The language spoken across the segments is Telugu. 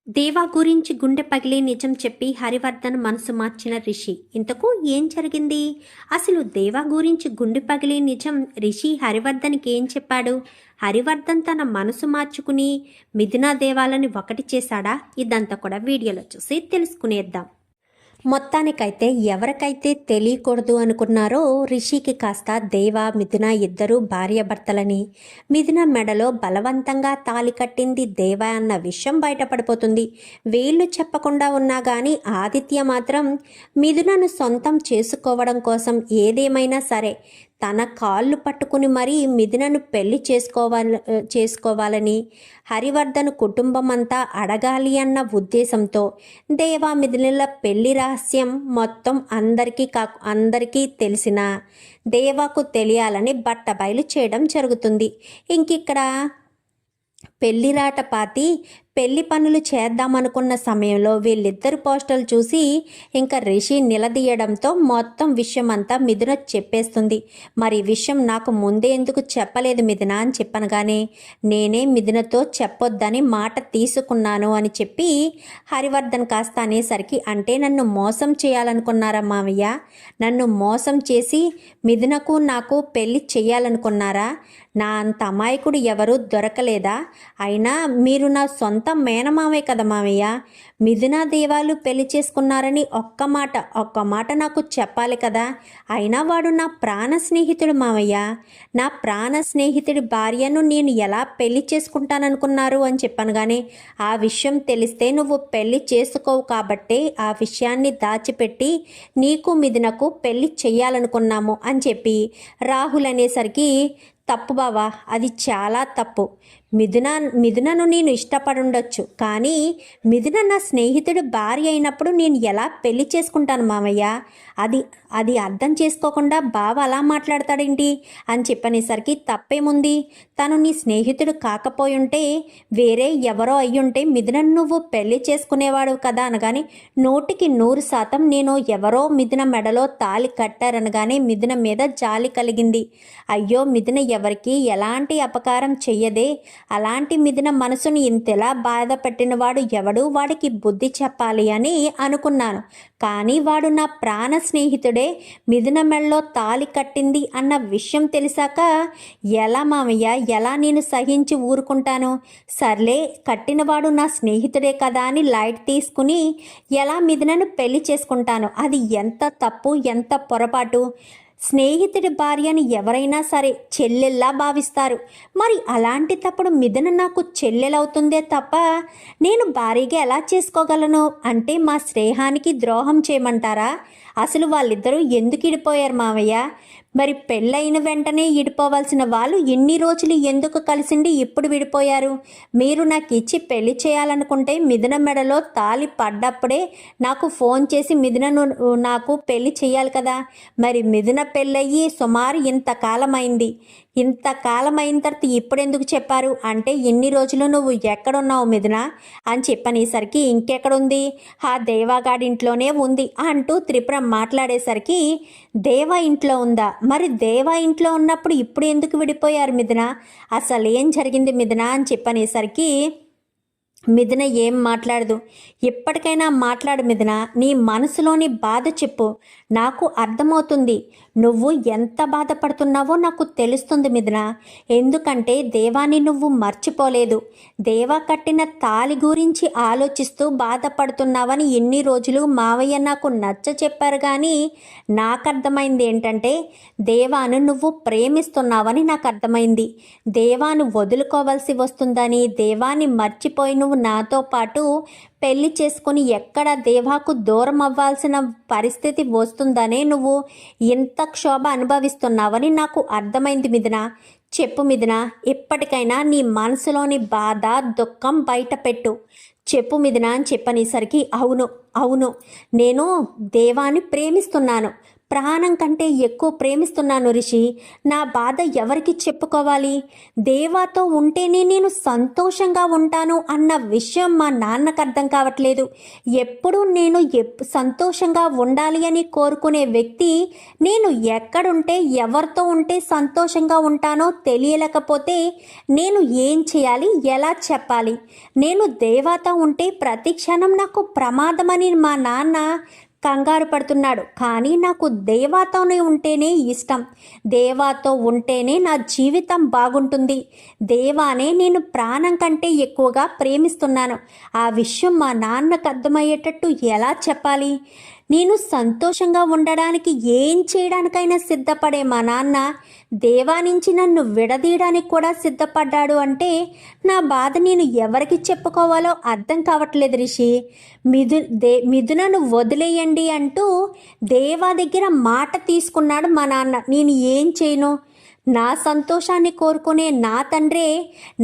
దేవా గురించి గుండె పగిలి నిజం చెప్పి హరివర్ధన్ మనసు మార్చిన రిషి. ఇంతకు ఏం జరిగింది? అసలు దేవా గురించి గుండె పగిలి నిజం రిషి హరివర్ధన్కి ఏం చెప్పాడు? హరివర్ధన్ తన మనసు మార్చుకుని మిథునా దేవాలని ఒకటి చేశాడా? ఇదంతా కూడా వీడియోలో చూసి తెలుసుకునేద్దాం. మొత్తానికైతే ఎవరికైతే తెలియకూడదు అనుకున్నారో రిషికి కాస్త దేవ మిథున ఇద్దరూ భార్యాభర్తలని, మిథున మెడలో బలవంతంగా తాళి కట్టింది దేవ అన్న విషయం బయటపడిపోతుంది. వీళ్ళు చెప్పకుండా ఉన్నా కానీ ఆదిత్య మాత్రం మిథునను సొంతం చేసుకోవడం కోసం ఏదేమైనా సరే తన కాళ్ళు పట్టుకుని మరీ మిథునను పెళ్లి చేసుకోవాలని హరివర్ధన్ కుటుంబం అంతా అడగాలి అన్న ఉద్దేశంతో దేవా మిథునల పెళ్లి రహస్యం మొత్తం అందరికీ తెలిసిన దేవాకు తెలియాలని బట్టబయలు చేయడం జరుగుతుంది. ఇంకిక్కడ పెళ్లిరాట పాతి పెళ్లి పనులు చేద్దామనుకున్న సమయంలో వీళ్ళిద్దరు పోస్టర్లు చూసి ఇంకా రిషి నిలదీయడంతో మొత్తం విషయం అంతా మిథున చెప్పేస్తుంది. మరి విషయం నాకు ముందే ఎందుకు చెప్పలేదు మిథున అని చెప్పనగానే నేనే మిథునతో చెప్పొద్దని మాట తీసుకున్నాను అని చెప్పి హరివర్ధన్ కాస్త అనేసరికి, అంటే నన్ను మోసం చేయాలనుకున్నారా మావయ్య? నన్ను మోసం చేసి మిథునకు నాకు పెళ్లి చేయాలనుకున్నారా? నా అంత అమాయకుడు ఎవరూ దొరకలేదా? అయినా మీరు నా సొంత మేనమావే కదా మావయ్య. మిథునా దేవాలు పెళ్లి చేసుకున్నారని ఒక్క మాట నాకు చెప్పాలి కదా. అయినా వాడు నా ప్రాణ స్నేహితుడు మావయ్య. నా ప్రాణ స్నేహితుడి భార్యను నేను ఎలా పెళ్లి చేసుకుంటాననుకున్నారు అని చెప్పనగానే, ఆ విషయం తెలిస్తే నువ్వు పెళ్లి చేసుకోవు కాబట్టే ఆ విషయాన్ని దాచిపెట్టి నీకు మిథునకు పెళ్లి చెయ్యాలనుకున్నాము అని చెప్పి రాహుల్ అనేసరికి, తప్పు బావా, అది చాలా తప్పు. మిథునను నేను ఇష్టపడుండొచ్చు, కానీ మిథున నా స్నేహితుడి భార్య అయినప్పుడు నేను ఎలా పెళ్లి చేసుకుంటాను మామయ్య? అది అర్థం చేసుకోకుండా బావ అలా మాట్లాడతాడేంటి అని చెప్పనేసరికి, తప్పేముంది? తను నీ స్నేహితుడు కాకపోయుంటే వేరే ఎవరో అయ్యుంటే మిథునను నువ్వు పెళ్లి చేసుకునేవాడు కదా అనగానే, 100% నేను ఎవరో మిథున మెడలో తాళి కట్టారనగానే మిథున మీద జాలి కలిగింది. అయ్యో, మిథున ఎవరికి ఎలాంటి అపకారం చెయ్యదే, అలాంటి మిథున మనసుని ఇంతలా బాధ పెట్టినవాడు ఎవడు? వాడికి బుద్ధి చెప్పాలి అని అనుకున్నాను. కానీ వాడు నా ప్రాణ స్నేహితుడే మిథున మెడలో తాళి కట్టింది అన్న విషయం తెలిసాక ఎలా మామయ్య, ఎలా నేను సహించి ఊరుకుంటాను? సర్లే, కట్టినవాడు నా స్నేహితుడే కదా అని లైట్ తీసుకుని ఎలా మిథునను పెళ్లి చేసుకుంటాను? అది ఎంత తప్పు, ఎంత పొరపాటు. స్నేహితుడి భార్యని ఎవరైనా సరే చెల్లెల్లా భావిస్తారు. మరి అలాంటి తప్పుడు మిథున నాకు చెల్లెలవుతుందే తప్ప నేను భారీగా ఎలా చేసుకోగలను? అంటే మా స్నేహానికి ద్రోహం చేయమంటారా? అసలు వాళ్ళిద్దరూ ఎందుకు ఇడిపోయారు మావయ్య? మరి పెళ్ళైన వెంటనే ఇడిపోవాల్సిన వాళ్ళు ఎన్ని రోజులు ఎందుకు కలిసిండి ఇప్పుడు విడిపోయారు? మీరు నాకు ఇచ్చి పెళ్లి చేయాలనుకుంటే మిథున మెడలో తాళి పడ్డప్పుడే నాకు ఫోన్ చేసి మిథునను నాకు పెళ్లి చేయాలి కదా. మరి మిథున పెళ్ళయ్యి సుమారు ఇంతకాలం అయింది తర్వాత ఇప్పుడెందుకు చెప్పారు? అంటే ఇన్ని రోజులు నువ్వు ఎక్కడున్నావు మిథున అని చెప్పనేసరికి, ఇంకెక్కడుంది, ఆ దేవాగాడింట్లోనే ఉంది అంటూ త్రిపుర మాట్లాడేసరికి, దేవా ఇంట్లో ఉందా? మరి దేవా ఇంట్లో ఉన్నప్పుడు ఇప్పుడు ఎందుకు విడిపోయారు మిథున? అసలు ఏం జరిగింది మిథున అని చెప్పనేసరికి మిథున ఏం మాట్లాడదు. ఎప్పటికైనా మాట్లాడు మిథున, నీ మనసులోని బాధ చెప్పు. నాకు అర్థమవుతుంది, నువ్వు ఎంత బాధపడుతున్నావో నాకు తెలుస్తుంది మిథున. ఎందుకంటే దేవాని నువ్వు మర్చిపోలేదు. దేవా కట్టిన తాళి గురించి ఆలోచిస్తూ బాధపడుతున్నావని ఎన్ని రోజులు మావయ్య నాకు నచ్చ చెప్పారు. కానీ నాకు అర్థమైంది ఏంటంటే, దేవాను నువ్వు ప్రేమిస్తున్నావని నాకు అర్థమైంది. దేవాను వదులుకోవాల్సి వస్తుందని, దేవాన్ని మర్చిపోయి నువ్వు నాతో పాటు పెళ్లి చేసుకుని ఎక్కడ దేవాకు దూరం అవ్వాల్సిన పరిస్థితి వస్తుందనే నువ్వు ఇంత క్షోభ అనుభవిస్తున్నావని నాకు అర్థమైంది మిథున. చెప్పు మిథున, ఇప్పటికైనా నీ మనసులోని బాధ, దుఃఖం బయట పెట్టు. చెప్పు మిథున అని చెప్పనేసరికి, అవును నేను దేవాన్ని ప్రేమిస్తున్నాను. ప్రాణం కంటే ఎక్కువ ప్రేమిస్తున్నాను రిషి. నా బాధ ఎవరికి చెప్పుకోవాలి? దేవాతో ఉంటేనే నేను సంతోషంగా ఉంటాను అన్న విషయం మా నాన్నకు అర్థం కావట్లేదు. ఎప్పుడూ నేను సంతోషంగా ఉండాలి అని కోరుకునే వ్యక్తి నేను ఎక్కడుంటే ఎవరితో ఉంటే సంతోషంగా ఉంటానో తెలియలేకపోతే నేను ఏం చేయాలి, ఎలా చెప్పాలి? నేను దేవాతో ఉంటే ప్రతి క్షణం నాకు ప్రమాదమని మా నాన్న కంగారు పడుతున్నాడు. కానీ నాకు దేవాతోనే ఉంటేనే ఇష్టం. దేవాతో ఉంటేనే నా జీవితం బాగుంటుంది. దేవానే నేను ప్రాణం కంటే ఎక్కువగా ప్రేమిస్తున్నాను. ఆ విషయం మా నాన్నకు అర్థమయ్యేటట్టు ఎలా చెప్పాలి? నేను సంతోషంగా ఉండడానికి ఏం చేయడానికైనా సిద్ధపడే మా నాన్న దేవా నుంచి నన్ను విడదీయడానికి కూడా సిద్ధపడ్డాడు అంటే నా బాధ నేను ఎవరికి చెప్పుకోవాలో అర్థం కావట్లేదు రిషి. మిథునను వదిలేయండి అంటూ దేవా దగ్గర మాట తీసుకున్నాడు మా నాన్న. నేను ఏం చేయను? నా సంతోషాన్ని కోరుకునే నా తండ్రే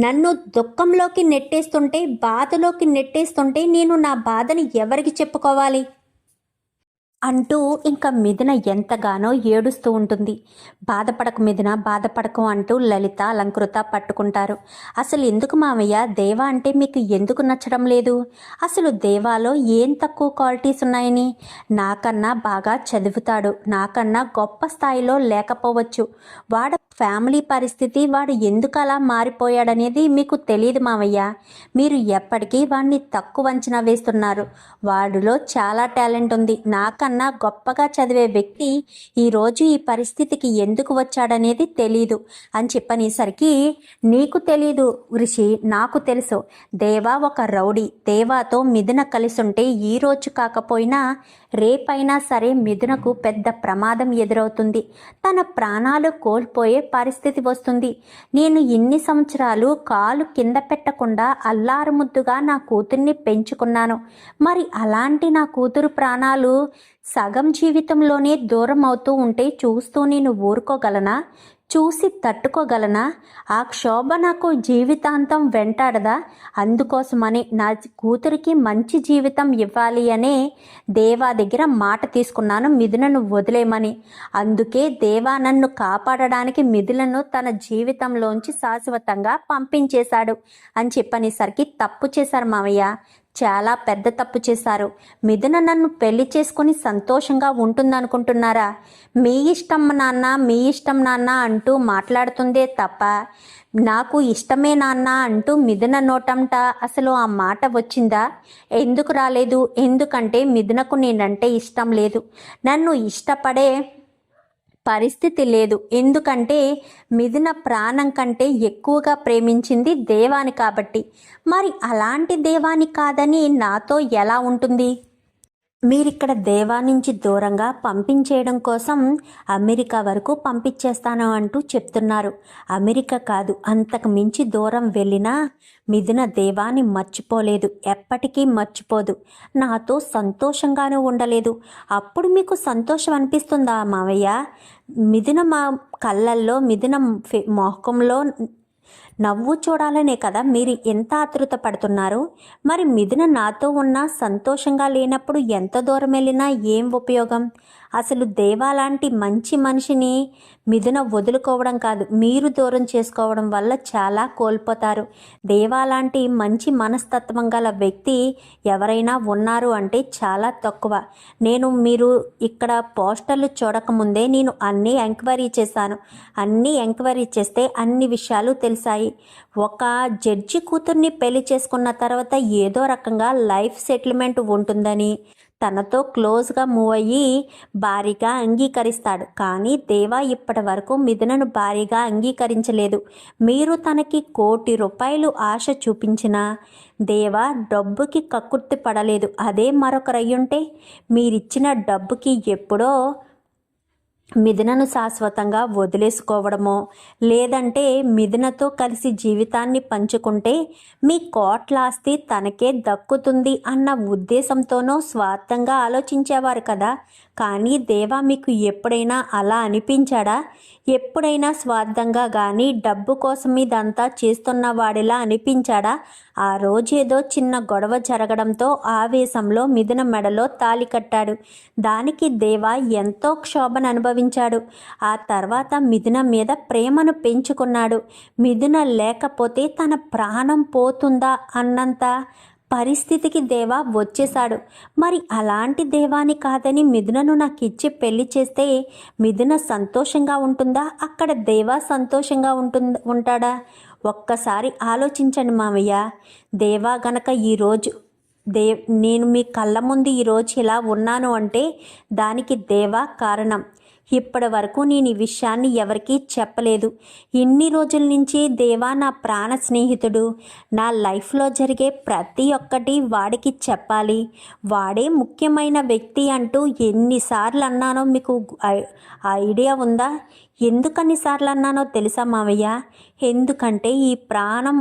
నన్ను దుఃఖంలోకి నెట్టేస్తుంటే, బాధలోకి నెట్టేస్తుంటే నేను నా బాధని ఎవరికి చెప్పుకోవాలి అంటూ ఇంకా మిథున ఎంతగానో ఏడుస్తూ ఉంటుంది. బాధపడకు మిథున, బాధపడకు అంటూ లలిత, అలంకృత పట్టుకుంటారు. అసలు ఎందుకు మామయ్య దేవా అంటే మీకు ఎందుకు నచ్చడం లేదు? అసలు దేవాలో ఏం తక్కువ క్వాలిటీస్ ఉన్నాయని? నాకన్నా బాగా చదువుతాడు, నాకన్నా గొప్ప స్థాయిలో లేకపోవచ్చు. వాడు ఫ్యామిలీ పరిస్థితి, వాడు ఎందుకు అలా మారిపోయాడనేది మీకు తెలియదు మామయ్య. మీరు ఎప్పటికీ వాడిని తక్కువ అంచనా వేస్తున్నారు. వాడిలో చాలా టాలెంట్ ఉంది. నాకన్నా గొప్పగా చదివే వ్యక్తి ఈరోజు ఈ పరిస్థితికి ఎందుకు వచ్చాడనేది తెలీదు అని చెప్పనేసరికి, నీకు తెలీదు రిషి, నాకు తెలుసు. దేవా ఒక రౌడీ. దేవాతో మిథున కలిసుంటే ఈరోజు కాకపోయినా రేపైనా సరే మిథునకు పెద్ద ప్రమాదం ఎదురవుతుంది. తన ప్రాణాలు కోల్పోయే పరిస్థితి వస్తుంది. నేను ఇన్ని సంవత్సరాలు కాలు కింద పెట్టకుండా అల్లారుముద్దుగా నా కూతుర్ని పెంచుకున్నాను. మరి అలాంటి నా కూతురు ప్రాణాలు సగం జీవితంలోనే దూరం అవుతూ ఉంటే చూస్తూ నేను ఊరుకోగలనా? చూసి తట్టుకోగలనా? ఆ క్షోభ నాకు జీవితాంతం వెంటాడదా? అందుకోసమని నా కూతురికి మంచి జీవితం ఇవ్వాలి అనే దేవా దగ్గర మాట తీసుకున్నాను మిథునను వదిలేమని. అందుకే దేవా నన్ను కాపాడడానికి మిథులను తన జీవితంలోంచి శాశ్వతంగా పంపించేశాడు అని చెప్పనేసరికి, తప్పు చేశారు మావయ్య, చాలా పెద్ద తప్పు చేశారు. మిథున నన్ను పెళ్లి చేసుకుని సంతోషంగా ఉంటుందనుకుంటున్నారా? మీ ఇష్టం నాన్న, మీ ఇష్టం నాన్న అంటూ మాట్లాడుతుందే తప్ప నాకు ఇష్టమే నాన్న అంటూ మిథున నోటంట అసలు ఆ మాట వచ్చిందా? ఎందుకు రాలేదు? ఎందుకంటే మిథునకు నేనంటే ఇష్టం లేదు, నన్ను ఇష్టపడే పరిస్థితి లేదు. ఎందుకంటే మిథున ప్రాణం కంటే ఎక్కువగా ప్రేమించింది దేవాని కాబట్టి. మరి అలాంటి దేవాని కాదని నాతో ఎలా ఉంటుంది? మీరిక్కడ దేవా నుంచి దూరంగా పంపించేయడం కోసం అమెరికా వరకు పంపించేస్తాను అంటూ చెప్తున్నారు. అమెరికా కాదు, అంతకు మించి దూరం వెళ్ళినా మిథున దేవాని మర్చిపోలేదు, ఎప్పటికీ మర్చిపోదు. నాతో సంతోషంగానే ఉండలేదు. అప్పుడు మీకు సంతోషం అనిపిస్తుందా మావయ్య? మిథున మా కళ్ళల్లో, మిథున మొహంలో నవ్వు చూడాలనే కదా మీరు ఎంత ఆతృత పడుతున్నారు? మరి మిథున నాతో ఉన్నా సంతోషంగా లేనప్పుడు ఎంత దూరం వెళ్ళినా ఏం ఉపయోగం? అసలు దేవా లాంటి మంచి మనిషిని మిథున వదులుకోవడం కాదు, మీరు దూరం చేసుకోవడం వల్ల చాలా కోల్పోతారు. దేవా లాంటి మంచి మనస్తత్వం గల వ్యక్తి ఎవరైనా ఉన్నారు అంటే చాలా తక్కువ. మీరు ఇక్కడ పోస్టర్లు చూడకముందే నేను అన్నీ ఎంక్వైరీ చేశాను. అన్నీ ఎంక్వైరీ చేస్తే అన్ని విషయాలు తెలిసాయి. ఒక జడ్జి కూతుర్ని పెళ్లి చేసుకున్న తర్వాత ఏదో రకంగా లైఫ్ సెటిల్మెంట్ ఉంటుందని తనతో క్లోజ్గా మూవ్ అయ్యి భారీగా అంగీకరిస్తాడు. కానీ దేవా ఇప్పటి వరకు మిథునను భారీగా అంగీకరించలేదు. మీరు తనకి ₹1,00,00,000 ఆశ చూపించినా దేవా డబ్బుకి కక్కుర్తి పడలేదు. అదే మరొకరయ్యుంటే మీరిచ్చిన డబ్బుకి ఎప్పుడో మిథునను శాశ్వతంగా వదిలేసుకోవడమో, లేదంటే మిథునతో కలిసి జీవితాన్ని పంచుకుంటే మీ కోట్ల ఆస్తి తనకే దక్కుతుంది అన్న ఉద్దేశంతోనో స్వార్థంగా ఆలోచించేవారు కదా. కానీ దేవా మీకు ఎప్పుడైనా అలా అనిపించాడా? ఎప్పుడైనా స్వార్థంగా కానీ డబ్బు కోసం ఇదంతా చేస్తున్న వాడిలా అనిపించాడా? ఆ రోజేదో చిన్న గొడవ జరగడంతో ఆవేశంలో మిథున మెడలో తాళి కట్టాడు. దానికి దేవ ఎంతో క్షోభను అనుభవించాడు. ఆ తర్వాత మిథున మీద ప్రేమను పెంచుకున్నాడు. మిథున లేకపోతే తన ప్రాణం పోతుందా అన్నంత పరిస్థితికి దేవా వచ్చేశాడు. మరి అలాంటి దేవాని కాదని మిథునను నాకు ఇచ్చి పెళ్లి చేస్తే మిథున సంతోషంగా ఉంటుందా, అక్కడ దేవా సంతోషంగా ఉంటాడా? ఒక్కసారి ఆలోచించండి మామయ్య. దేవా గనక ఈరోజు నేను మీ కళ్ళ ముందు ఈరోజు ఇలా ఉన్నాను అంటే దానికి దేవా కారణం. ఇప్పటి వరకు నేను ఈ విషయాన్ని ఎవరికీ చెప్పలేదు. ఇన్ని రోజుల నుంచి దేవా నా ప్రాణ స్నేహితుడు. నా లైఫ్లో జరిగే ప్రతి ఒక్కటి వాడికి చెప్పాలి, వాడే ముఖ్యమైన వ్యక్తి అంటూ ఎన్నిసార్లు అన్నానో మీకు ఐడియా ఉందా? ఎందుకన్నిసార్లు అన్నానో తెలుసా మావయ్య? ఎందుకంటే ఈ ప్రాణం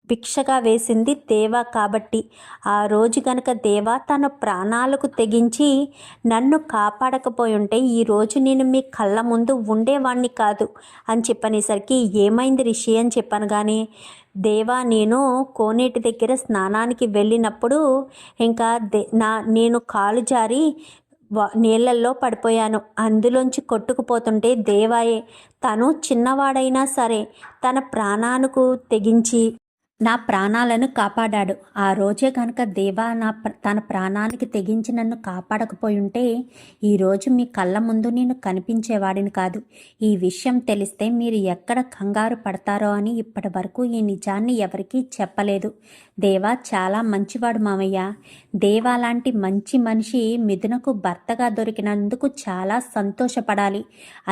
భిక్షగా వేసింది దేవా కాబట్టి. ఆ రోజు గనక దేవా తన ప్రాణాలకు తెగించి నన్ను కాపాడకపోయి ఉంటే ఈరోజు నేను మీ కళ్ళ ముందు ఉండేవాణ్ణి కాదు అని చెప్పనేసరికి ఏమైంది రిషి అని చెప్పాను. కానీ దేవా నేను కోనేటి దగ్గర స్నానానికి వెళ్ళినప్పుడు ఇంకా నేను కాలు జారి నీళ్ళల్లో పడిపోయాను. అందులోంచి కొట్టుకుపోతుంటే దేవాయే, తను చిన్నవాడైనా సరే తన ప్రాణాలకు తెగించి నా ప్రాణాలను కాపాడాడు. ఆ రోజే కనుక దేవా తన ప్రాణానికి తెగించి నన్ను కాపాడకపోయి ఉంటే ఈరోజు మీ కళ్ళ ముందు నేను కనిపించేవాడిని కాదు. ఈ విషయం తెలిస్తే మీరు ఎక్కడ కంగారు పడతారో అని ఇప్పటి వరకు ఈ నిజాన్ని ఎవరికీ చెప్పలేదు. దేవా చాలా మంచివాడు మామయ్య. దేవా లాంటి మంచి మనిషి మిథునకు భర్తగా దొరికినందుకు చాలా సంతోషపడాలి.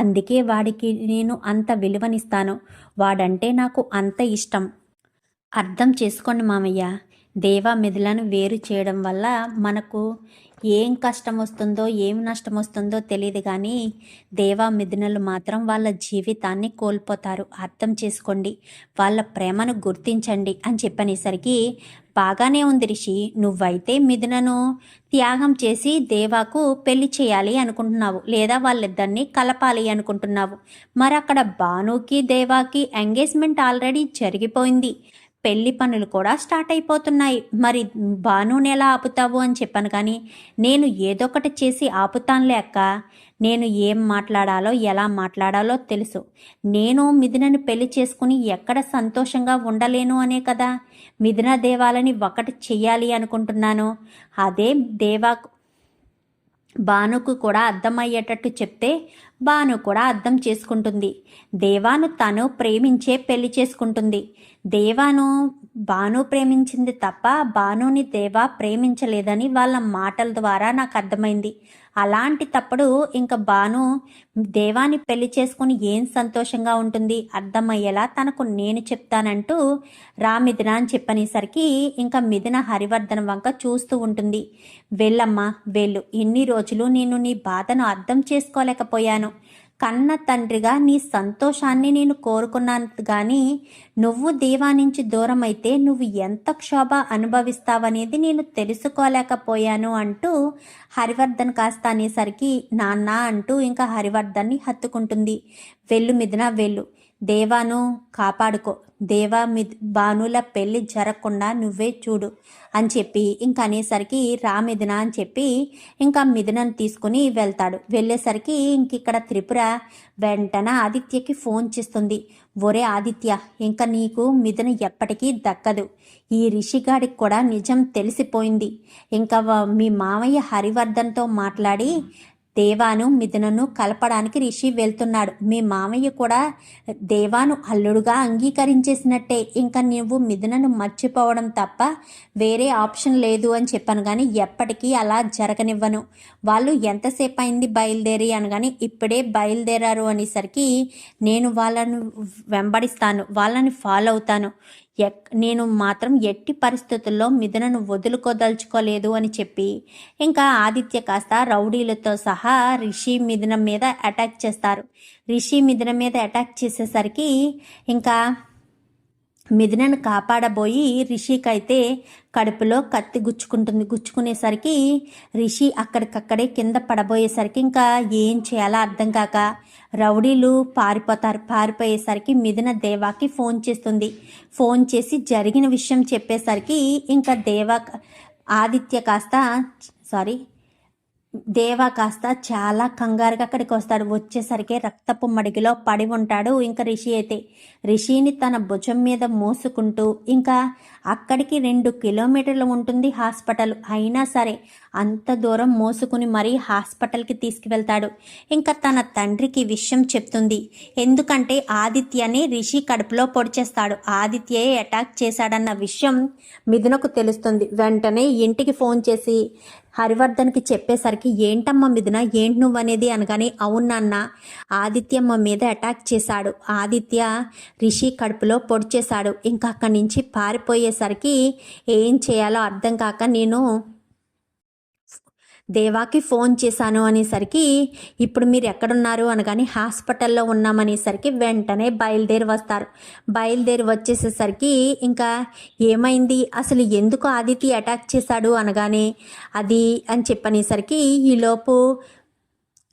అందుకే వాడికి నేను అంత విలువనిస్తాను. వాడంటే నాకు అంత ఇష్టం. అర్థం చేసుకోండి మామయ్య. దేవా మిథులను వేరు చేయడం వల్ల మనకు ఏం కష్టం వస్తుందో ఏం నష్టం వస్తుందో తెలియదు, కానీ దేవా మిథునలు మాత్రం వాళ్ళ జీవితాన్ని కోల్పోతారు. అర్థం చేసుకోండి, వాళ్ళ ప్రేమను గుర్తించండి అని చెప్పనేసరికి బాగానే ఉంది రిషి, నువ్వైతే మిథునను త్యాగం చేసి దేవాకు పెళ్లి చేయాలి అనుకుంటున్నావు, లేదా వాళ్ళిద్దరినీ కలపాలి అనుకుంటున్నావు. మరి అక్కడ భానుకి దేవాకి ఎంగేజ్మెంట్ ఆల్రెడీ జరిగిపోయింది, పెళ్లి పనులు కూడా స్టార్ట్ అయిపోతున్నాయి. మరి భానుని ఎలా ఆపుతావు అని చెప్పాను. కానీ నేను ఏదో ఒకటి చేసి ఆపుతానులే అక్క. నేను ఏం మాట్లాడాలో ఎలా మాట్లాడాలో తెలుసు. నేను మిథునని పెళ్లి చేసుకుని ఎక్కడ సంతోషంగా ఉండలేను అనే కదా మిథున దేవాలని ఒకటి చెయ్యాలి అనుకుంటున్నాను. అదే భానుకు కూడా అర్థమయ్యేటట్టు చెప్తే భాను కూడా అర్థం చేసుకుంటుంది. దేవాను తను ప్రేమించే పెళ్లి చేసుకుంటుంది. దేవాను భాను ప్రేమించింది తప్ప భానుని దేవా ప్రేమించలేదని వాళ్ళ మాటల ద్వారా నాకు అర్థమైంది. అలాంటి తప్పుడు ఇంకా భాను దేవాని పెళ్లి చేసుకుని ఏం సంతోషంగా ఉంటుంది, అర్థమయ్యేలా తనకు నేను చెప్తానంటూ మిథున అని చెప్పనేసరికి ఇంకా మిథున హరివర్ధన్ వంక చూస్తూ ఉంటుంది. వెళ్ళమ్మా వెళ్ళు, ఇన్ని రోజులు నేను నీ బాధను అర్థం చేసుకోలేకపోయాను. కన్న తండ్రిగా నీ సంతోషాన్ని నేను కోరుకున్నాను, కానీ నువ్వు దేవా నుంచి దూరం అయితే నువ్వు ఎంత క్షోభ అనుభవిస్తావనేది నేను తెలుసుకోలేకపోయాను అంటూ హరివర్ధన్ కాస్త అనేసరికి నాన్న అంటూ ఇంకా హరివర్ధన్ని హత్తుకుంటుంది. వెళ్ళు మిథున వెళ్ళు, దేవాను కాపాడుకో, భానుల పెళ్ళి జరగకుండా నువ్వే చూడు అని చెప్పి ఇంకా అనేసరికి మిథున అని చెప్పి ఇంకా మిథునను తీసుకుని వెళ్తాడు. వెళ్ళేసరికి ఇక్కడ త్రిపుర వెంటనే ఆదిత్యకి ఫోన్ చేస్తుంది. ఒరే ఆదిత్య, ఇంకా నీకు మిథున ఎప్పటికీ దక్కదు. ఈ రిషిగాడికి కూడా నిజం తెలిసిపోయింది. ఇంకా మీ మామయ్య హరివర్ధన్తో మాట్లాడి దేవాను మిథునను కలపడానికి రిషి వెళ్తున్నాడు. మీ మామయ్య కూడా దేవాను అల్లుడుగా అంగీకరించేసినట్టే. ఇంకా నువ్వు మిథునను మర్చిపోవడం తప్ప వేరే ఆప్షన్ లేదు అని చెప్పాను. కానీ ఎప్పటికీ అలా జరగనివ్వను. వాళ్ళు ఎంతసేపు అయింది బయలుదేరి అనగాని ఇప్పుడే బయలుదేరారు అనేసరికి నేను వాళ్ళను వెంబడిస్తాను, వాళ్ళని ఫాలో అవుతాను. నేను మాత్రం ఎట్టి పరిస్థితుల్లో మిథునను వదులుకోదలుచుకోలేదు అని చెప్పి ఇంకా ఆదిత్య కాస్త రౌడీలతో సహా రిషి మిథున మీద అటాక్ చేస్తారు. రిషి మిథున మీద అటాక్ చేసేసరికి ఇంకా మిథునను కాపాడబోయి రిషికైతే కడుపులో కత్తి గుచ్చుకునేసరికి రిషి అక్కడికక్కడే కింద పడబోయేసరికి ఇంకా ఏం చేయాలో అర్థం కాక రౌడీలు పారిపోయేసరికి మిథున దేవాకి ఫోన్ చేస్తుంది. ఫోన్ చేసి జరిగిన విషయం చెప్పేసరికి ఇంకా ఆదిత్య దేవా కాస్త చాలా కంగారుగా అక్కడికి వస్తాడు. వచ్చేసరికి రక్తపు మడిగిలో పడి ఉంటాడు. ఇంకా రిషి అయితే రిషిని తన భుజం మీద మోసుకుంటూ ఇంకా అక్కడికి 2 కిలోమీటర్లు ఉంటుంది హాస్పిటల్. అయినా సరే అంత దూరం మోసుకుని మరీ హాస్పిటల్కి తీసుకువెళ్తాడు. ఇంకా తన తండ్రికి విషయం చెప్తుంది. ఎందుకంటే ఆదిత్యని రిషి కడుపులో పొడిచేస్తాడు. ఆదిత్యే అటాక్ చేశాడన్న విషయం మిథునకు తెలుస్తుంది. వెంటనే ఇంటికి ఫోన్ చేసి హరివర్ధన్కి చెప్పేసరికి ఏంటమ్మా మిథున, ఏంటి నువ్వనేది అనగానే అవును నాన్న, ఆదిత్యమ్మ మీద అటాక్ చేశాడు. ఆదిత్య రిషి కడుపులో పొడిచేశాడు. ఇంకా అక్కడి నుంచి పారిపోయేసరికి ఏం చేయాలో అర్థం కాక నేను దేవాకి ఫోన్ చేశాను అనేసరికి ఇప్పుడు మీరు ఎక్కడున్నారు అనగానే హాస్పిటల్లో ఉన్నామనేసరికి వెంటనే బయలుదేరి వచ్చేసేసరికి ఇంకా ఏమైంది, అసలు ఎందుకు ఆదిత్య అటాక్ చేశాడు అనగానే అది అని చెప్పనేసరికి ఈలోపు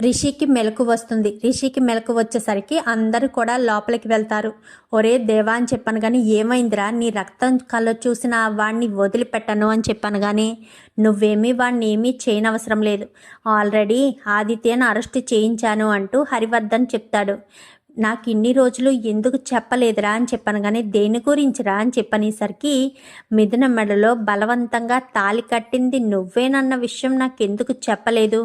రిషికి మెలకు వస్తుంది. రిషికి మెలకు వచ్చేసరికి అందరూ కూడా లోపలికి వెళ్తారు. ఒరే దేవా అని చెప్పాను కానీ ఏమైందిరా, నీ రక్తం కళ్ళ చూసిన వాడిని వదిలిపెట్టను అని చెప్పాను కానీ నువ్వేమీ వాడిని ఏమీ చేయనవసరం లేదు, ఆల్రెడీ ఆదిత్యను అరెస్ట్ చేయించాను అంటూ హరివర్ధన్ చెప్తాడు. నాకు ఇన్ని రోజులు ఎందుకు చెప్పలేదురా అని చెప్పాను కానీ దేని గురించిరా అని చెప్పనేసరికి మిథున మెడలో బలవంతంగా తాళి కట్టింది నువ్వేనన్న విషయం నాకెందుకు చెప్పలేదు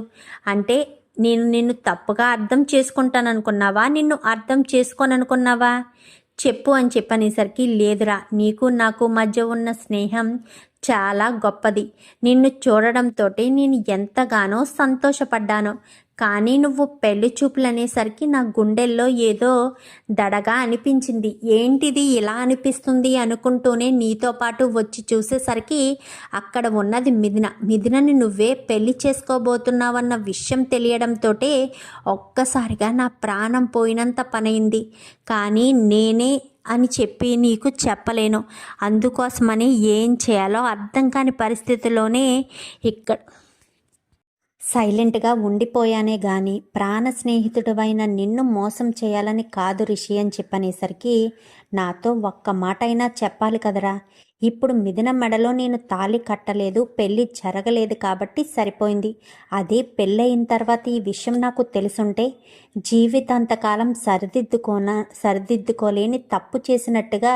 అంటే నేను నిన్ను తప్పుగా అర్థం చేసుకుంటాననుకున్నావా, నిన్ను అర్థం చేసుకోననుకున్నావా చెప్పు అని చెప్పనేసరికి లేదురా, నీకు నాకు మధ్య ఉన్న స్నేహం చాలా గొప్పది. నిన్ను చూడడంతో నేను ఎంతగానో సంతోషపడ్డాను. కానీ నువ్వు పెళ్లి చూపులు అనేసరికి నా గుండెల్లో ఏదో దడగా అనిపించింది. ఏంటిది ఇలా అనిపిస్తుంది అనుకుంటూనే నీతో పాటు వచ్చి చూసేసరికి అక్కడ ఉన్నది మిథునని నువ్వే పెళ్లి చేసుకోబోతున్నావన్న విషయం తెలియడంతో ఒక్కసారిగా నా ప్రాణం పోయినంత పనైంది. కానీ నేనే అని చెప్పి నీకు చెప్పలేను. అందుకోసమని ఏం చేయాలో అర్థం కాని పరిస్థితిలోనే ఇక్కడ సైలెంట్గా ఉండిపోయానే గాని ప్రాణ స్నేహితుడివైన నిన్ను మోసం చేయాలని కాదు రిషి అని చెప్పనేసరికి నాతో ఒక్క మాట అయినా చెప్పాలి కదరా. ఇప్పుడు మిథున మెడలో నేను తాళి కట్టలేదు, పెళ్ళి జరగలేదు కాబట్టి సరిపోయింది. అదే పెళ్ళయిన తర్వాత ఈ విషయం నాకు తెలుసుంటే జీవితాంతకాలం సరిదిద్దుకోలేని తప్పు చేసినట్టుగా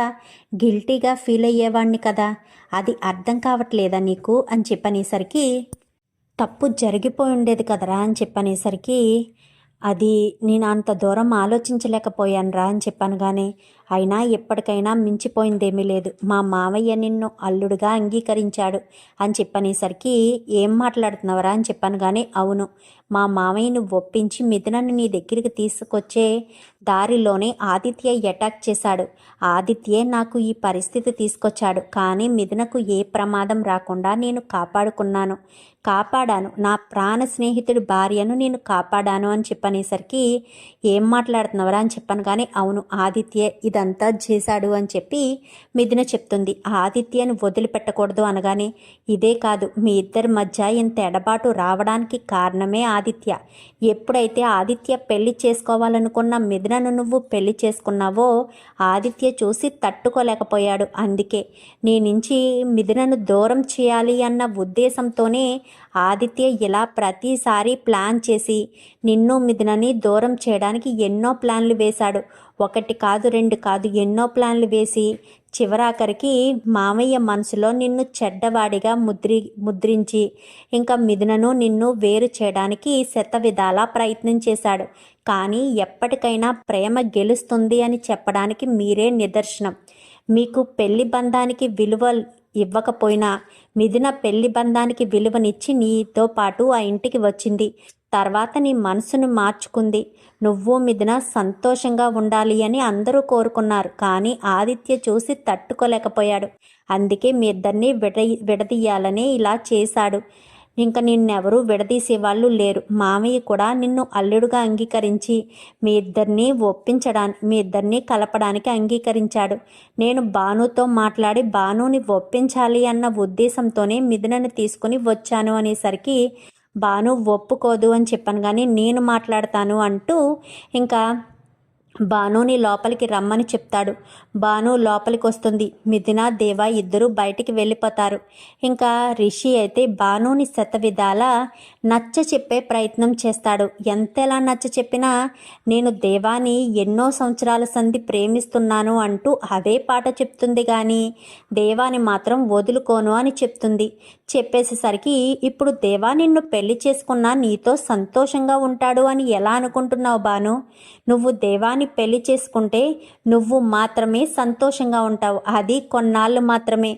గిల్టీగా ఫీల్ అయ్యేవాడిని కదా. అది అర్థం కావట్లేదా నీకు అని చెప్పనేసరికి తప్పు జరిగిపోయి ఉండేది కదరా అని చెప్పనేసరికి అది నేను అంత దూరం ఆలోచించలేకపోయాను రా అని చెప్పాను కానీ అయినా ఎప్పటికైనా మించిపోయిందేమీ లేదు. మా మావయ్య నిన్ను అల్లుడుగా అంగీకరించాడు అని చెప్పనేసరికి ఏం మాట్లాడుతున్నావరా అని చెప్పాను కానీ అవును, మా మావయ్యను ఒప్పించి మిథునని నీ దగ్గరికి తీసుకొచ్చే దారిలోనే ఆదిత్య అటాక్ చేశాడు. ఆదిత్యే నాకు ఈ పరిస్థితి తీసుకొచ్చాడు. కానీ మిథునకు ఏ ప్రమాదం రాకుండా నేను కాపాడాను. నా ప్రాణ స్నేహితుడి భార్యను నేను కాపాడాను అని చెప్పనేసరికి ఏం మాట్లాడుతున్నావరా అని చెప్పాను కానీ అవును, ఆదిత్య ఇదంతా చేశాడు అని చెప్పి మిథున చెప్తుంది. ఆదిత్యను వదిలిపెట్టకూడదు అనగానే ఇదే కాదు, మీ ఇద్దరి మధ్య ఇంత ఎడబాటు రావడానికి కారణమే ఆదిత్య. ఎప్పుడైతే ఆదిత్య పెళ్లి చేసుకోవాలనుకున్న మిథునను నువ్వు పెళ్లి చేసుకున్నావో ఆదిత్య చూసి తట్టుకోలేకపోయాడు. అందుకే నీ నుంచి మిథునను దూరం చేయాలి అన్న ఉద్దేశంతోనే ఆదిత్య ఇలా ప్రతిసారి ప్లాన్ చేసి నిన్ను మిథునని దూరం చేయడానికి ఎన్నో ప్లాన్లు వేశాడు. 1 కాదు 2 కాదు ఎన్నో ప్లాన్లు వేసి చివరాఖరికి మామయ్య మనసులో నిన్ను చెడ్డవాడిగా ముద్రించి ఇంకా మిథునను నిన్ను వేరు చేయడానికి శతవిధాలా ప్రయత్నం చేశాడు. కానీ ఎప్పటికైనా ప్రేమ గెలుస్తుంది అని చెప్పడానికి మీరే నిదర్శనం. మీకు పెళ్లి బంధానికి విలువ ఇవ్వకపోయినా మిథున పెళ్లి బంధానికి విలువనిచ్చి నీతో పాటు ఆ ఇంటికి వచ్చింది. తర్వాత నీ మనసును మార్చుకుంది. నువ్వు మిథున సంతోషంగా ఉండాలి అని అందరూ కోరుకున్నారు. కానీ ఆదిత్య చూసి తట్టుకోలేకపోయాడు. అందుకే మీ ఇద్దరిని విడదీయాలని ఇలా చేశాడు. ఇంకా నిన్నెవరూ విడదీసే వాళ్ళు లేరు. మామయ్య కూడా నిన్ను అల్లుడుగా అంగీకరించి మీ ఇద్దరినీ కలపడానికి అంగీకరించాడు. నేను భానుతో మాట్లాడి భానుని ఒప్పించాలి అన్న ఉద్దేశంతోనే మిథునని తీసుకుని వచ్చాను అనేసరికి భాను ఒప్పుకోదు అని చెప్పాను, కానీ నేను మాట్లాడతాను అంటూ ఇంకా భానుని లోపలికి రమ్మని చెప్తాడు. భాను లోపలికి వస్తుంది. మిథున, దేవ ఇద్దరూ బయటికి వెళ్ళిపోతారు. ఇంకా రిషి అయితే భానుని శతవిధాల నచ్చ చెప్పే ప్రయత్నం చేస్తాడు. ఎంతలా నచ్చ చెప్పినా నేను దేవాని ఎన్నో సంవత్సరాల సంధి ప్రేమిస్తున్నాను అంటూ అదే పాట చెప్తుంది, కానీ దేవాని మాత్రం వదులుకోను అని చెప్తుంది. చెప్పేసేసరికి ఇప్పుడు దేవా నిన్ను పెళ్లి చేసుకున్నా నీతో సంతోషంగా ఉంటాడు అని ఎలా అనుకుంటున్నావు భాను? నువ్వు దేవాని పెళ్లి చేసుకుంటే నువ్వు మాత్రమే సంతోషంగా ఉంటావు, అది కొన్నాళ్ళు మాత్రమే.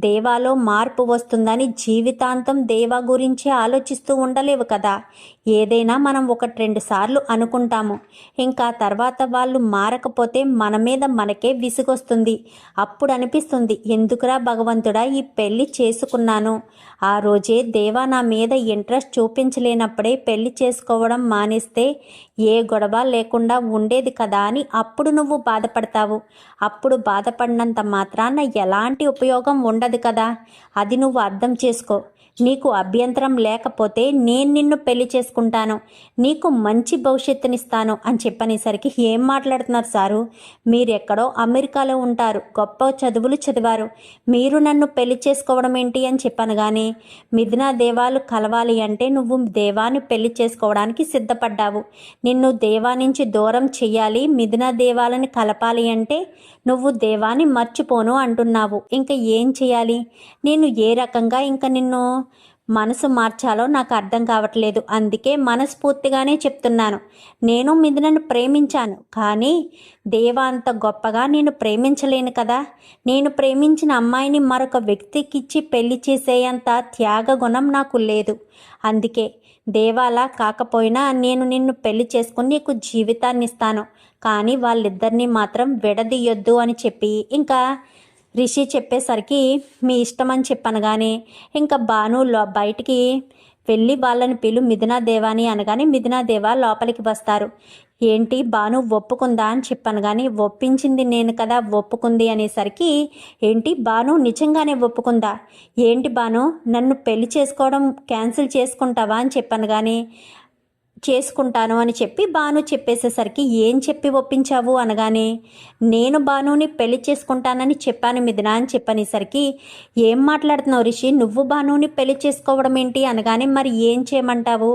దేవాలో మార్పు వస్తుందని జీవితాంతం దేవా గురించి ఆలోచిస్తూ ఉండలేవు కదా. ఏదైనా మనం 1-2 సార్లు అనుకుంటాము, ఇంకా తర్వాత వాళ్ళు మారకపోతే మన మీద మనకే విసుగొస్తుంది. అప్పుడు అనిపిస్తుంది, ఎందుకురా భగవంతుడా ఈ పెళ్లి చేసుకున్నాను. ఆ రోజే దేవా నా మీద ఇంట్రెస్ట్ చూపించలేనప్పుడే పెళ్లి చేసుకోవడం మానేస్తే ఏ గొడవ లేకుండా ఉండేది కదా అని అప్పుడు నువ్వు బాధపడతావు. అప్పుడు బాధపడినంత మాత్రాన ఎలాంటి ఉపయోగం ఉండదు కదా. అది నువ్వు అర్థం చేసుకో. నీకు అభ్యంతరం లేకపోతే నేను నిన్ను పెళ్లి చేసుకుంటాను, నీకు మంచి భవిష్యత్తునిస్తాను అని చెప్పనేసరికి ఏం మాట్లాడుతున్నారు సారు, మీరెక్కడో అమెరికాలో ఉంటారు, గొప్ప చదువులు చదివారు, మీరు నన్ను పెళ్లి చేసుకోవడం ఏంటి అని చెప్పాను. కానీ మిథున దేవాలు కలవాలి అంటే నువ్వు దేవాన్ని పెళ్లి చేసుకోవడానికి సిద్ధపడ్డావు. నిన్ను దేవా నుంచి దూరం చెయ్యాలి, మిథున దేవాలని కలపాలి అంటే నువ్వు దేవాన్ని మర్చిపోను అంటున్నావు. ఇంకా ఏం చేయాలి? నేను ఏ రకంగా ఇంకా నిన్ను మనసు మార్చాలో నాకు అర్థం కావట్లేదు. అందుకే మనస్ఫూర్తిగానే చెప్తున్నాను, నేను మిథునను ప్రేమించాను, కానీ దేవా అంత గొప్పగా నేను ప్రేమించలేను కదా. నేను ప్రేమించిన అమ్మాయిని మరొక వ్యక్తికిచ్చి పెళ్లి చేసేంత త్యాగ గుణం నాకు లేదు. అందుకే దేవాలా కాకపోయినా నేను నిన్ను పెళ్లి చేసుకుని నీకు జీవితాన్ని ఇస్తాను, కానీ వాళ్ళిద్దరినీ మాత్రం విడదీయొద్దు అని చెప్పి ఇంకా రిషి చెప్పేసరికి మీ ఇష్టం అని చెప్పాను. కానీ ఇంకా భానులో బయటికి వెళ్ళి వాళ్ళని పిలు మిథునా దేవాని అనగానే మిథునా దేవా లోపలికి వస్తారు. ఏంటి భాను ఒప్పుకుందా అని చెప్పాను, కానీ ఒప్పించింది నేను కదా ఒప్పుకుంది అనేసరికి ఏంటి భాను నిజంగానే ఒప్పుకుందా? ఏంటి భాను నన్ను పెళ్లి చేసుకోవడం క్యాన్సిల్ చేసుకుంటావా అని చెప్పాను, కానీ చేసుకుంటాను అని చెప్పి భాను చెప్పేసేసరికి ఏం చెప్పి ఒప్పించావు అనగానే నేను భానుని పెళ్లి చేసుకుంటానని చెప్పాను మిథున అని చెప్పనేసరికి ఏం మాట్లాడుతున్నావు రిషి, నువ్వు భానుని పెళ్లి చేసుకోవడం ఏంటి అనగానే మరి ఏం చేయమంటావు?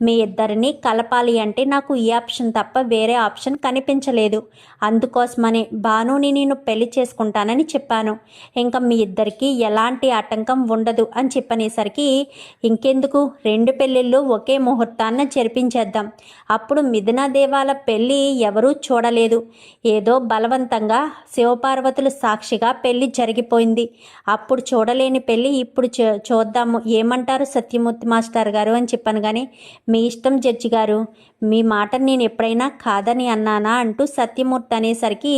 మీ ఇద్దరిని కలపాలి అంటే నాకు ఈ ఆప్షన్ తప్ప వేరే ఆప్షన్ కనిపించలేదు, అందుకోసమనే భానుని నేను పెళ్లి చేసుకుంటానని చెప్పాను. ఇంకా మీ ఇద్దరికి ఎలాంటి ఆటంకం ఉండదు అని చెప్పనేసరికి ఇంకెందుకు 2 పెళ్ళిళ్ళు ఒకే ముహూర్తాన్న జరిపించారు చేద్దాం. అప్పుడు మిథున దేవాల పెళ్లి ఎవరూ చూడలేదు, ఏదో బలవంతంగా శివపార్వతుల సాక్షిగా పెళ్లి జరిగిపోయింది. అప్పుడు చూడలేని పెళ్లి ఇప్పుడు చూద్దాము, ఏమంటారు సత్యమూర్తి మాస్టర్ గారు అని చెప్పాను. కానీ మీ ఇష్టం జడ్జి గారు, మీ మాట నేను ఎప్పుడైనా కాదని అన్నానా అంటూ సత్యమూర్తి అనేసరికి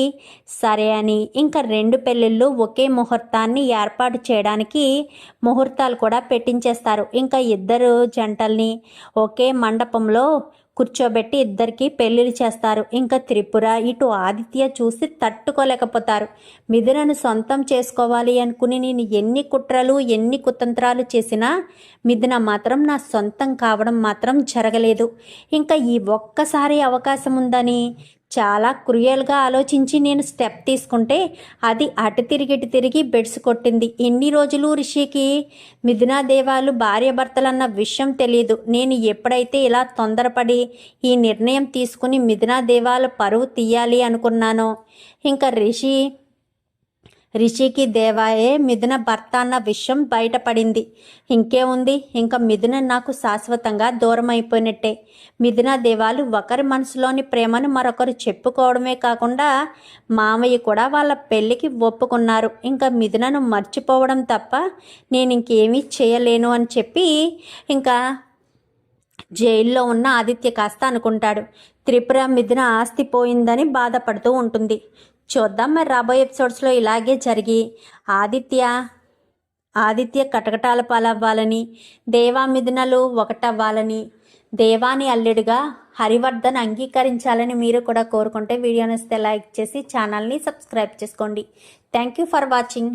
సరే అని ఇంకా 2 పెళ్ళిళ్ళు ఒకే ముహూర్తాన్ని ఏర్పాటు చేయడానికి ముహూర్తాలు కూడా పెట్టించేస్తారు. ఇంకా ఇద్దరు జంటల్ని ఒకే మండపంలో కూర్చోబెట్టి ఇద్దరికి పెళ్లిళ్ళు చేస్తారు. ఇంకా త్రిపుర ఇటు ఆదిత్య చూసి తట్టుకోలేకపోతారు. మిథునను సొంతం చేసుకోవాలి అనుకుని నేను ఎన్ని కుట్రలు ఎన్ని కుతంత్రాలు చేసినా మిథున మాత్రం నా సొంతం కావడం మాత్రం జరగలేదు. ఇంకా ఈ ఒక్కసారి అవకాశం ఉందని చాలా క్రూయల్గా ఆలోచించి నేను స్టెప్ తీసుకుంటే అది అటు తిరిగి బెడ్స్ కొట్టింది. ఎన్ని రోజులు రిషికి మిథునా దేవాలు భార్యాభర్తలన్న విషయం తెలియదు. నేను ఎప్పుడైతే ఇలా తొందరపడి ఈ నిర్ణయం తీసుకుని మిథునా దేవాల పరువు తీయాలి అనుకున్నానో ఇంకా రిషికి దేవాయే మిథున భర్త అన్న విషయం బయటపడింది. ఇంకేముంది, ఇంకా మిథున నాకు శాశ్వతంగా దూరం అయిపోయినట్టే. మిథున దేవాలు ఒకరి మనసులోని ప్రేమను మరొకరు చెప్పుకోవడమే కాకుండా మామయ్య కూడా వాళ్ళ పెళ్ళికి ఒప్పుకున్నారు. ఇంకా మిథునను మర్చిపోవడం తప్ప నేను ఇంకేమీ చేయలేను అని చెప్పి ఇంకా జైల్లో ఉన్న ఆదిత్య కాస్త అనుకుంటాడు. త్రిపుర మిథున ఆస్తి పోయిందని బాధపడుతూ ఉంటుంది. చూద్దాం మరి రాబోయే ఎపిసోడ్స్లో ఇలాగే జరిగి ఆదిత్య ఆదిత్య కటకటాల పాలవ్వాలని, దేవామిథునలు ఒకటవ్వాలని, దేవాని అల్లుడిగా హరివర్ధన్ అంగీకరించాలని మీరు కూడా కోరుకుంటే వీడియోని లైక్ చేసి ఛానల్ని సబ్స్క్రైబ్ చేసుకోండి. Thank you for watching.